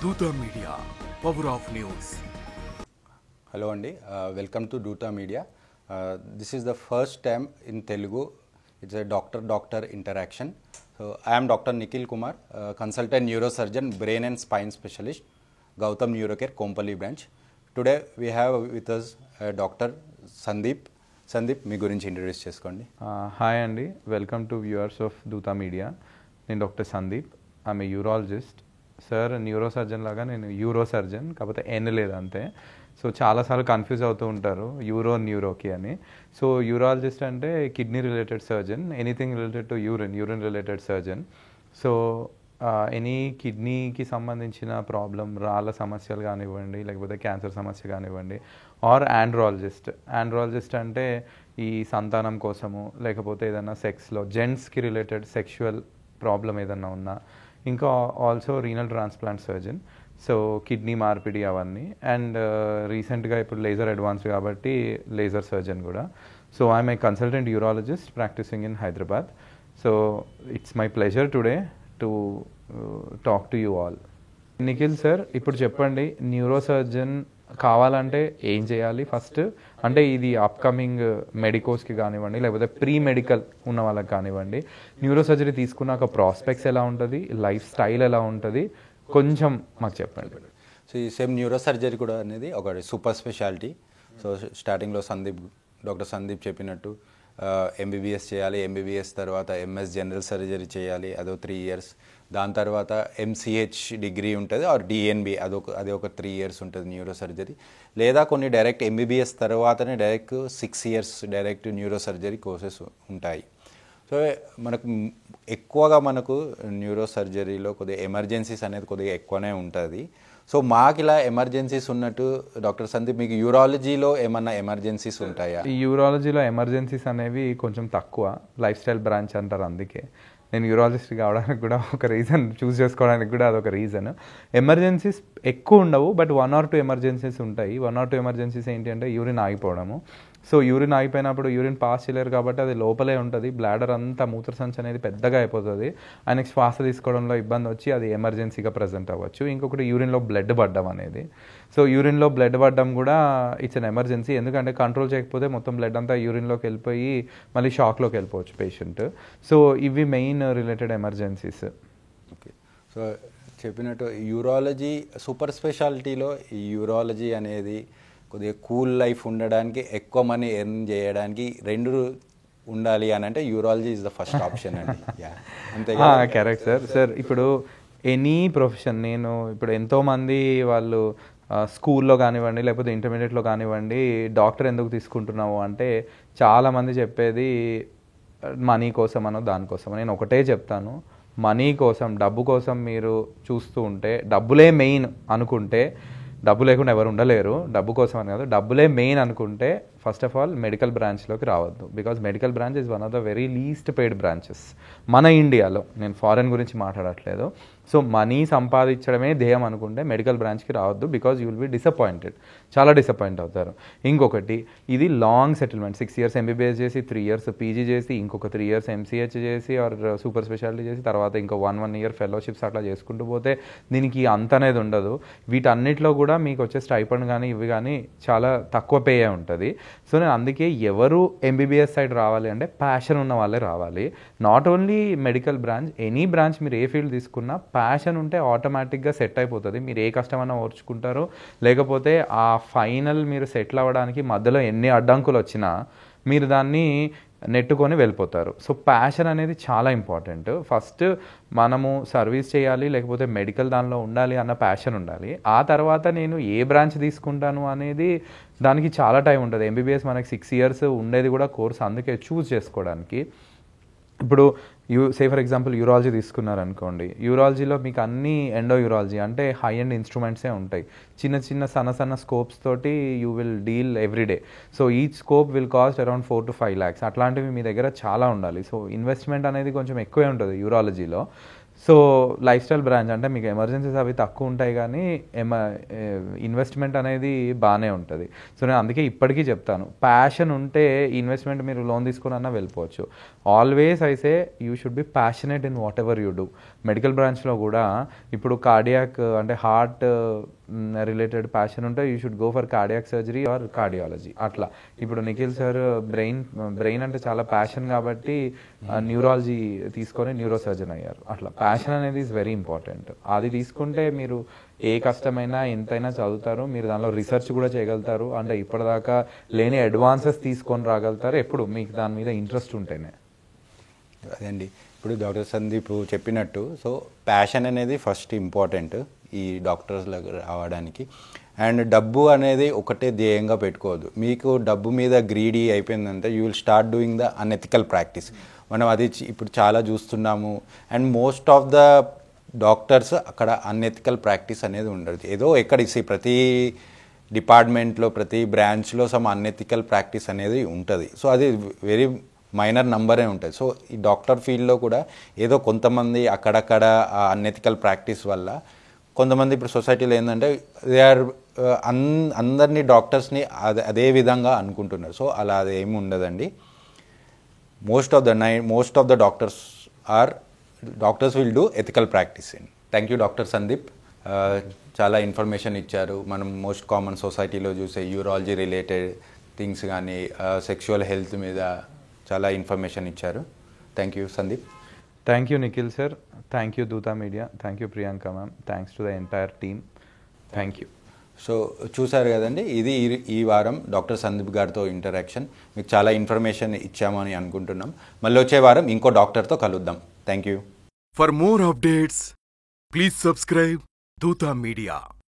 Duta Media, Power of News. Hello Andy, welcome to Duta Media. This is the first time in Telugu. It's a doctor-doctor interaction. So I am Dr. Nikhil Kumar, consultant neurosurgeon, brain and spine specialist, Gautam Neurocare, Kompally branch. Today we have with us Dr. Sandeep. Sandeep, మీ గురించి introduce చేసుకోండి. Hi అండి, welcome to viewers of Dootha media. నేను doctor Sandeep, I'm a urologist. Sir neuro surgeon లాగా నేను euro surgeon, కాకపోతే ఎన్ లేదు అంతే. So చాలాసార్లు కన్ఫ్యూజ్ అవుతూ ఉంటారు న్యూరోకి అని. సో యూరాలజిస్ట్ అంటే kidney related surgeon, anything related to urine related surgeon. So any కిడ్నీకి సంబంధించిన ప్రాబ్లం, రాళ్ళ సమస్యలు కానివ్వండి, లేకపోతే క్యాన్సర్ సమస్య కానివ్వండి, ఆర్ ఆండ్రాలజిస్ట్ అంటే ఈ సంతానం కోసము, లేకపోతే ఏదైనా సెక్స్లో జెంట్స్కి రిలేటెడ్ సెక్షువల్ ప్రాబ్లం ఏదన్నా ఉన్నా, ఇంకా also renal transplant surgeon. So kidney మార్పిడి అవన్నీ. అండ్ రీసెంట్గా ఇప్పుడు లేజర్ అడ్వాన్స్ కాబట్టి లేజర్ సర్జన్ కూడా. So I'm a consultant urologist practising in Hyderabad. So it's my pleasure today to talk to you all. Nikhil sir, ఇప్పుడు చెప్పండి, న్యూరో సర్జన్ కావాలంటే ఏం చేయాలి ఫస్ట్? అంటే ఇది అప్కమింగ్ మెడికోస్కి కానివ్వండి, లేకపోతే ప్రీ మెడికల్ ఉన్న వాళ్ళకి కానివ్వండి, న్యూరో సర్జరీ తీసుకున్నాక ప్రాస్పెక్ట్స్ ఎలా ఉంటుంది, లైఫ్ స్టైల్ ఎలా ఉంటుంది, కొంచెం మాకు చెప్పండి. సో ఈ సేమ్ న్యూరో సర్జరీ కూడా అనేది ఒక సూపర్ స్పెషాలిటీ. సో స్టార్టింగ్లో డాక్టర్ సందీప్ చెప్పినట్టు ఎంబీబీఎస్ చేయాలి, ఎంబీబీఎస్ తర్వాత ఎంఎస్ జనరల్ సర్జరీ చేయాలి, అదో 3 years. దాని తర్వాత ఎంసీహెచ్ డిగ్రీ ఉంటుంది, ఆర్ డిఎన్బి, అది ఒక 3 years ఉంటుంది న్యూరో సర్జరీ. లేదా కొన్ని డైరెక్ట్ ఎంబీబీఎస్ తర్వాతనే direct 6 years direct neuro surgery courses ఉంటాయి. సో మనకు న్యూరో సర్జరీలో కొద్దిగా ఎమర్జెన్సీస్ అనేది కొద్దిగా ఎక్కువనే ఉంటుంది. సో మాకు ఇలా ఎమర్జెన్సీస్ ఉన్నట్టు డాక్టర్ సందీప్, మీకు యూరాలజీలో ఏమన్నా ఎమర్జెన్సీస్ ఉంటాయా? ఈ యూరాలజీలో ఎమర్జెన్సీస్ అనేవి కొంచెం తక్కువ, లైఫ్ స్టైల్ బ్రాంచ్ అంటారు. అందుకే నేను యూరాలజిస్ట్ కావడానికి కూడా ఒక రీజన్, చూస్ చేసుకోవడానికి కూడా అదొక రీజన్. ఎమర్జెన్సీస్ ఎక్కువ ఉండవు, బట్ 1 or 2 ఎమర్జెన్సీస్ ఉంటాయి. 1 or 2 ఎమర్జెన్సీస్ ఏంటి అంటే యూరిన్ ఆగిపోవడము. సో యూరిన్ ఆగిపోయినప్పుడు యూరిన్ పాస్ చేయలేరు కాబట్టి అది లోపలే ఉంటుంది, బ్లాడర్ అంతా మూత్రసంచి అనేది పెద్దగా అయిపోతుంది, ఆయనకి శ్వాస తీసుకోవడంలో ఇబ్బంది వచ్చి అది ఎమర్జెన్సీగా ప్రజెంట్ అవ్వచ్చు. ఇంకొకటి యూరిన్లో బ్లడ్ పడ్డం అనేది. సో యూరిన్లో బ్లడ్ పడ్డం కూడా ఇట్స్ అన్ ఎమర్జెన్సీ, ఎందుకంటే కంట్రోల్ చేయకపోతే మొత్తం బ్లడ్ అంతా యూరిన్లోకి వెళ్ళిపోయి మళ్ళీ షాక్లోకి వెళ్ళిపోవచ్చు పేషెంట్. సో ఇవి main related emergencies. Okay. So చెప్పినట్టు యూరాలజీ సూపర్ స్పెషాలిటీలో ఈ యూరాలజీ అనేది కొద్దిగా కూల్ లైఫ్ ఉండడానికి, ఎక్కువ మనీ ఎర్న్ చేయడానికి 2 ఉండాలి అని అంటే urology is the first option అండి. అంతే కరెక్ట్ సార్. సార్ ఇప్పుడు ఎనీ ప్రొఫెషన్, నేను ఇప్పుడు ఎంతోమంది వాళ్ళు స్కూల్లో కానివ్వండి, లేకపోతే ఇంటర్మీడియట్లో కానివ్వండి, డాక్టర్ ఎందుకు తీసుకుంటున్నావు అంటే చాలామంది చెప్పేది మనీ కోసమనో దానికోసం. నేను ఒకటే చెప్తాను, మనీ కోసం, డబ్బు కోసం మీరు చూస్తూ ఉంటే, డబ్బులే మెయిన్ అనుకుంటే, డబ్బు లేకుండా ఎవరు ఉండలేరు, డబ్బు కోసం అని కాదు, డబ్బులే మెయిన్ అనుకుంటే ఫస్ట్ ఆఫ్ ఆల్ మెడికల్ బ్రాంచ్లోకి రావద్దు. Because medical branch is one of the very least paid branches మన ఇండియాలో. నేను ఫారెన్ గురించి మాట్లాడట్లేదు. సో మనీ సంపాదించడమే ధ్యేయం అనుకుంటే మెడికల్ బ్రాంచ్కి రావద్దు, because you will be disappointed, చాలా డిసప్పాయింట్ అవుతారు. ఇంకొకటి, ఇది లాంగ్ సెటిల్మెంట్. 6 years ఎంబీబీఎస్ చేసి, 3 years పీజీ చేసి, ఇంకొక 3 years ఎంసీహెచ్ చేసి ఆర్ సూపర్ స్పెషాలిటీ చేసి, తర్వాత ఇంకో 1 year ఫెలోషిప్స్ అట్లా చేసుకుంటూ పోతే దీనికి అంత అనేది ఉండదు. వీటన్నిటిలో కూడా మీకు వచ్చే స్టైపండ్ కానీ ఇవి కానీ చాలా తక్కువ పే ఉంటుంది. సో నేను అందుకే ఎవరు ఎంబీబీఎస్ సైడ్ రావాలి అంటే ప్యాషన్ ఉన్న వాళ్ళే రావాలి. Not only medical branch, any branch మీరు ఏ ఫీల్డ్ తీసుకున్నా ప్యాషన్ ఉంటే ఆటోమేటిక్గా సెట్ అయిపోతుంది. మీరు ఏ కష్టమైనా ఓర్చుకుంటారు. లేకపోతే ఆ ఫైనల్ మీరు సెటిల్ అవ్వడానికి మధ్యలో ఎన్ని అడ్డంకులు వచ్చినా మీరు దాన్ని నెట్టుకొని వెళ్ళిపోతారు. సో ప్యాషన్ అనేది చాలా ఇంపార్టెంట్. ఫస్ట్ మనము సర్వీస్ చేయాలి, లేకపోతే మెడికల్ దానిలో ఉండాలి అన్న ప్యాషన్ ఉండాలి. ఆ తర్వాత నేను ఏ బ్రాంచ్ తీసుకుంటాను అనేది దానికి చాలా టైం ఉంటుంది. ఎంబీబీఎస్ మనకి 6 years ఉండేది కూడా కోర్స్, అందుకే చూస్ చేసుకోవడానికి. ఇప్పుడు ఫర్ ఎగ్జాంపుల్ యూరాలజీ తీసుకున్నారనుకోండి, యూరాలజీలో మీకు అన్ని ఎండో యూరాలజీ అంటే హై ఎండ్ ఇన్స్ట్రుమెంట్సే ఉంటాయి. సన్న స్కోప్స్ తోటి you will deal everyday. So each scope will cost around 4 to 5 lakhs. అట్లాంటివి మీ దగ్గర చాలా ఉండాలి. సో ఇన్వెస్ట్మెంట్ అనేది కొంచెం ఎక్కువే ఉంటుంది యూరాలజీలో. సో లైఫ్ స్టైల్ బ్రాంచ్ అంటే మీకు ఎమర్జెన్సీస్ అవి తక్కువ ఉంటాయి, కానీ ఇన్వెస్ట్మెంట్ అనేది బాగానే ఉంటుంది. సో నేను అందుకే ఇప్పటికీ చెప్తాను, ప్యాషన్ ఉంటే ఇన్వెస్ట్మెంట్ మీరు లోన్ తీసుకున్నా వెళ్ళిపోవచ్చు. Always I say you should be passionate in what ever you do. Medical బ్రాంచ్లో కూడా ఇప్పుడు కార్డియాక్ అంటే హార్ట్ రిలేటెడ్ ప్యాషన్ ఉంటే you should go for cardiac surgery or cardiology అట్లా. ఇప్పుడు నిఖిల్ సార్ బ్రెయిన్ అంటే చాలా ప్యాషన్ కాబట్టి న్యూరాలజీ తీసుకొని న్యూరో సర్జన్ అయ్యారు. అట్లా ప్యాషన్ అనేది ఈజ్ వెరీ ఇంపార్టెంట్. అది తీసుకుంటే మీరు ఏ కష్టమైనా ఎంతైనా చదువుతారు, మీరు దానిలో రీసెర్చ్ కూడా చేయగలుగుతారు, అంటే ఇప్పటిదాకా లేని అడ్వాన్సెస్ తీసుకొని రాగలుగుతారు ఎప్పుడు మీకు దాని మీద ఇంట్రెస్ట్ ఉంటేనే. అదండి ఇప్పుడు డాక్టర్ సందీప్ చెప్పినట్టు, సో ప్యాషన్ అనేది ఫస్ట్ ఇంపార్టెంట్ ఈ డాక్టర్స్లకు రావడానికి. అండ్ డబ్బు అనేది ఒకటే ధ్యేయంగా పెట్టుకోవద్దు. మీకు డబ్బు మీద గ్రీడీ అయిపోయిందంటే you will start doing the unethical practice. మనం అది ఇప్పుడు చాలా చూస్తున్నాము. And most of the doctors అక్కడ అన్ఎథికల్ ప్రాక్టీస్ అనేది ఉండదు. ఏదో ఎక్కడ ప్రతి డిపార్ట్మెంట్లో ప్రతి బ్రాంచ్లో సమ్ అన్ఎథికల్ ప్రాక్టీస్ అనేది ఉంటుంది. సో అది వెరీ మైనర్ నంబరే ఉంటుంది. సో ఈ డాక్టర్ ఫీల్డ్లో కూడా ఏదో కొంతమంది అక్కడక్కడ అన్ఎథికల్ ప్రాక్టీస్ వల్ల కొంతమంది ఇప్పుడు సొసైటీలో ఏంటంటే దే ఆర్ అందరినీ డాక్టర్స్ని అదే విధంగా అనుకుంటున్నారు. సో అలా అది ఏమి ఉండదండి. Most of the doctors will do ethical practice. Thank you doctor Sandeep. చాలా ఇన్ఫర్మేషన్ ఇచ్చారు. మనం మోస్ట్ కామన్ సొసైటీలో చూసే యూరాలజీ రిలేటెడ్ థింగ్స్ కానీ సెక్షువల్ హెల్త్ మీద చాలా ఇన్ఫర్మేషన్ ఇచ్చారు. Thank you Sandeep. Thank you Nikhil sir. Thank you Dootha media. Thank you Priyanka ma'am. Thanks to the entire team. Thank you. So చూసారు కదండి, ఇది ఈ వారం డాక్టర్ సందీప్ గారితో ఇంటరాక్షన్. మీకు చాలా ఇన్ఫర్మేషన్ ఇచ్చామని అనుకుంటున్నాం. మళ్ళీ వచ్చే వారం ఇంకో డాక్టర్తో కలుద్దాం. Thank you. For more updates, please subscribe Dutta Media.